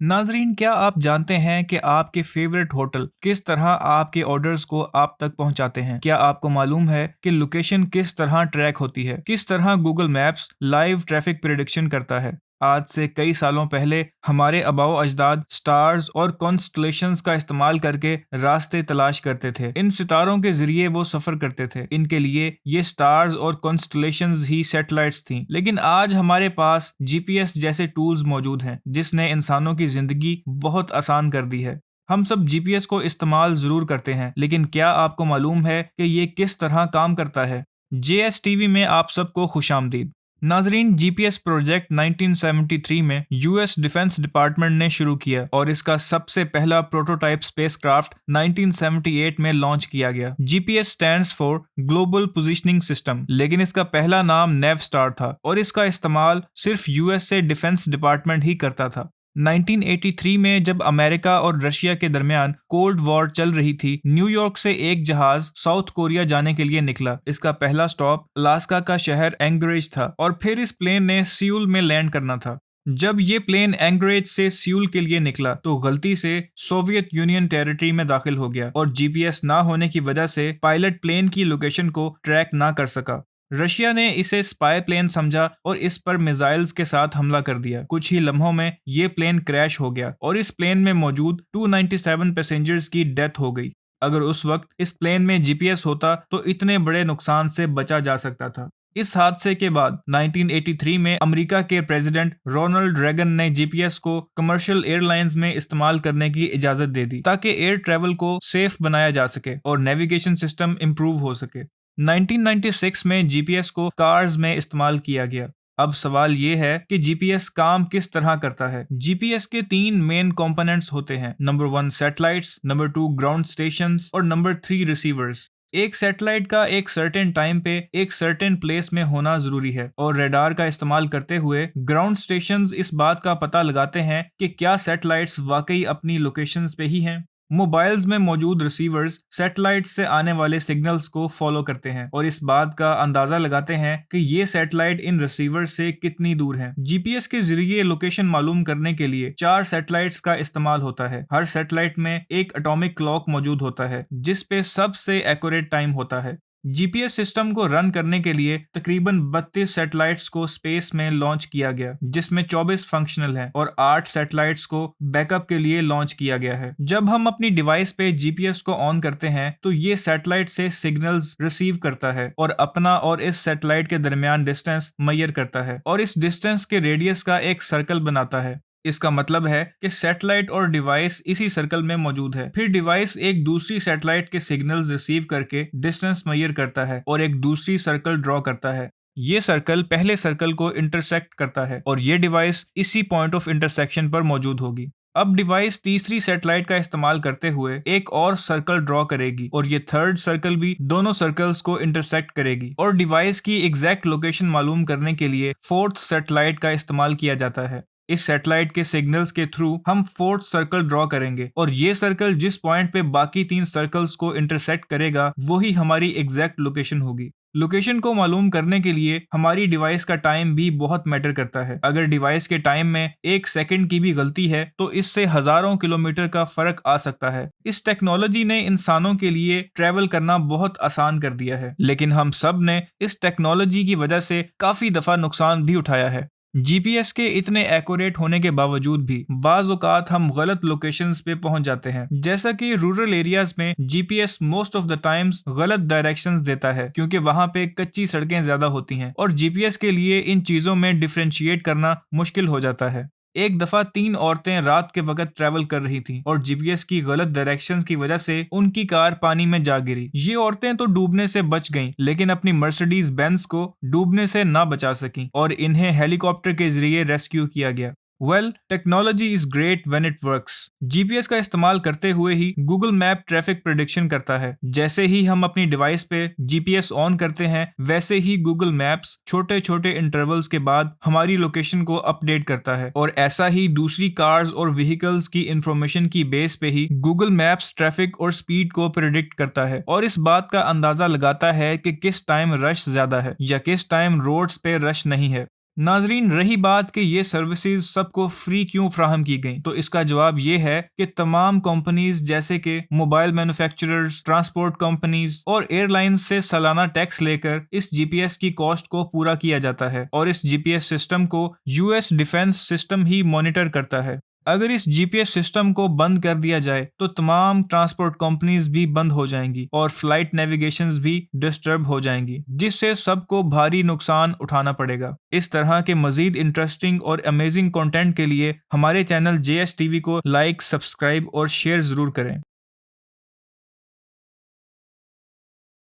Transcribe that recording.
नाजरीन, क्या आप जानते हैं कि आपके फेवरेट होटल किस तरह आपके ऑर्डर्स को आप तक पहुंचाते हैं? क्या आपको मालूम है कि लोकेशन किस तरह ट्रैक होती है? किस तरह Google maps live traffic prediction करता है? आज से कई सालों पहले हमारे आबाओ अजदाद स्टार्स और कॉन्स्टलेशंस का इस्तेमाल करके रास्ते तलाश करते थे। इन सितारों के जरिए वो सफर करते थे। इनके लिए ये स्टार्स और कॉन्स्टलेशंस ही सैटेलाइट्स थीं। लेकिन आज हमारे पास जीपीएस जैसे टूल्स मौजूद हैं जिसने इंसानों की जिंदगी बहुत आसान कर दी है। हम सब जीपीएस को इस्तेमाल जरूर करते हैं, लेकिन क्या आपको मालूम है कि ये किस तरह काम करता है? जेएसटीवी में आप सबको खुशामदीद। नाजरीन, जीपीएस प्रोजेक्ट 1973 में यूएस डिफेंस डिपार्टमेंट ने शुरू किया और इसका सबसे पहला प्रोटोटाइप स्पेसक्राफ्ट 1978 में लॉन्च किया गया। GPS stands for global positioning system, लेकिन इसका पहला नाम नेवस्टार था और इसका इस्तेमाल सिर्फ यूएस से डिफेंस डिपार्टमेंट ही करता था। 1983 में जब अमेरिका और रशिया के दरमियान कोल्ड वॉर चल रही थी, न्यूयॉर्क से एक जहाज साउथ कोरिया जाने के लिए निकला। इसका पहला स्टॉप अलास्का का शहर एंगरेज था और फिर इस प्लेन ने सियूल में लैंड करना था। जब ये प्लेन एंगरेज से सियूल के लिए निकला तो गलती से सोवियत यूनियन टेरिटरी में दाखिल हो गया और जीपीएस ना होने की वजह से पायलट प्लेन की लोकेशन को ट्रैक ना कर सका। रशिया ने इसे स्पाई प्लेन समझा और इस पर मिसाइल्स के साथ हमला कर दिया। कुछ ही लम्हों में ये प्लेन क्रैश हो गया और इस प्लेन में मौजूद 297 पैसेंजर्स की डेथ हो गई। अगर उस वक्त इस प्लेन में जीपीएस होता तो इतने बड़े नुकसान से बचा जा सकता था। इस हादसे के बाद 1983 में अमेरिका के प्रेसिडेंट रोनाल्ड रेगन ने जीपीएस को कमर्शियल एयरलाइंस में इस्तेमाल करने की इजाजत दे दी ताकि एयर ट्रैवल को सेफ बनाया जा सके और नेविगेशन सिस्टम इम्प्रूव हो सके। 1996 में जीपीएस को कार्स में इस्तेमाल किया गया। अब सवाल ये है कि जीपीएस काम किस तरह करता है। जीपीएस के 3 मेन कंपोनेंट्स होते हैं। Number 1 satellites, number 2 ground stations और नंबर 3 रिसीवर्स। एक सैटेलाइट का एक सर्टेन टाइम पे एक सर्टेन प्लेस में होना जरूरी है और रेडार का इस्तेमाल करते हुए ग्राउंड स्टेशंस इस बात का पता लगाते हैं कि क्या सैटेलाइट्स वाकई अपनी लोकेशंस पे ही हैं। मोबाइल्स में मौजूद रिसीवर्स सैटेलाइट से आने वाले सिग्नल्स को फॉलो करते हैं और इस बात का अंदाजा लगाते हैं कि ये सैटेलाइट इन रिसीवर से कितनी दूर है। जीपीएस के जरिए लोकेशन मालूम करने के लिए 4 सैटेलाइट्स का इस्तेमाल होता है। हर सैटेलाइट में एक एटॉमिक क्लॉक मौजूद होता है जिस पे सबसे एक्यूरेट टाइम होता है। जीपीएस सिस्टम को रन करने के लिए तकरीबन 32 सैटेलाइट्स को स्पेस में लॉन्च किया गया, जिसमें 24 फंक्शनल हैं और 8 सैटेलाइट्स को बैकअप के लिए लॉन्च किया गया है। जब हम अपनी डिवाइस पे जीपीएस को ऑन करते हैं तो ये सैटेलाइट से सिग्नल्स रिसीव करता है और अपना और इस सैटेलाइट के दरमियान डिस्टेंस मेजर करता है और इस डिस्टेंस के रेडियस का एक सर्कल बनाता है। इसका मतलब है कि सैटेलाइट और डिवाइस इसी सर्कल में मौजूद है। फिर डिवाइस एक दूसरी सैटेलाइट के सिग्नल्स रिसीव करके डिस्टेंस मेजर करता है और एक दूसरी सर्कल ड्रॉ करता है। ये सर्कल पहले सर्कल को इंटरसेक्ट करता है और ये डिवाइस इसी पॉइंट ऑफ इंटरसेक्शन पर मौजूद होगी। अब डिवाइस तीसरी सैटेलाइट का इस्तेमाल करते हुए एक और सर्कल ड्रॉ करेगी और ये थर्ड सर्कल भी दोनों सर्कल्स को इंटरसेक्ट करेगी और डिवाइस की एग्जैक्ट लोकेशन मालूम करने के लिए फोर्थ सैटेलाइट का इस्तेमाल किया जाता है। इस सैटेलाइट के सिग्नल्स के थ्रू हम फोर्थ सर्कल ड्रॉ करेंगे और ये सर्कल जिस पॉइंट पे बाकी 3 सर्कल्स को इंटरसेक्ट करेगा वही हमारी एग्जैक्ट लोकेशन होगी। लोकेशन को मालूम करने के लिए हमारी डिवाइस का टाइम भी बहुत मैटर करता है। अगर डिवाइस के टाइम में 1 सेकंड की भी गलती है तो इससे हजारों किलोमीटर का फर्क आ सकता है। इस टेक्नोलॉजी ने इंसानों के लिए ट्रैवल करना बहुत आसान कर दिया है, लेकिन हम सब ने इस टेक्नोलॉजी की वजह से काफी दफा नुकसान भी उठाया है। जीपीएस के इतने एक्यूरेट होने के बावजूद भी बाज औकात हम गलत लोकेशंस पे पहुंच जाते हैं। जैसा कि रूरल एरियाज में GPS most of the times गलत डायरेक्शंस देता है क्योंकि वहां पे कच्ची सड़कें ज्यादा होती हैं और जीपीएस के लिए इन चीजों में डिफरेंशिएट करना मुश्किल हो जाता है। एक दफा 3 औरतें रात के वक्त ट्रैवल कर रही थीं और जीपीएस की गलत डायरेक्शंस की वजह से उनकी कार पानी में जा गिरी। ये औरतें तो डूबने से बच गईं, लेकिन अपनी मर्सिडीज बेंज को डूबने से ना बचा सकीं और इन्हें हेलीकॉप्टर के जरिए रेस्क्यू किया गया। Technology is great when it works. GPS का इस्तेमाल करते हुए ही गूगल मैप ट्रैफिक प्रेडिक्शन करता है। जैसे ही हम अपनी डिवाइस पे जीपीएस ऑन करते हैं वैसे ही गूगल मैप्स छोटे छोटे इंटरवल्स के बाद हमारी लोकेशन को अपडेट करता है और ऐसा ही दूसरी कार्स और व्हीकल्स की इंफॉर्मेशन की बेस पे ही गूगल मैप्स ट्रैफिक और स्पीड को प्रेडिक्ट करता है और इस बात का अंदाजा लगाता है कि किस टाइम रश ज्यादा है या किस टाइम रोड्स पे रश नहीं है। नाजरीन, रही बात कि ये सर्विसेज सबको फ्री क्यों फ्राहम की गई, तो इसका जवाब ये है कि तमाम कंपनीज जैसे कि मोबाइल मैन्युफैक्चरर्स, ट्रांसपोर्ट कंपनीज और एयरलाइंस से सालाना टैक्स लेकर इस जीपीएस की कॉस्ट को पूरा किया जाता है और इस जीपीएस सिस्टम को यूएस डिफेंस सिस्टम ही मॉनिटर करता है। अगर इस जीपीएस सिस्टम को बंद कर दिया जाए तो तमाम ट्रांसपोर्ट कंपनीज भी बंद हो जाएंगी और फ्लाइट नेविगेशंस भी डिस्टर्ब हो जाएंगी, जिससे सबको भारी नुकसान उठाना पड़ेगा। इस तरह के मजीद इंटरेस्टिंग और अमेजिंग कंटेंट के लिए हमारे चैनल JS टीवी को लाइक, सब्सक्राइब और शेयर जरूर करें।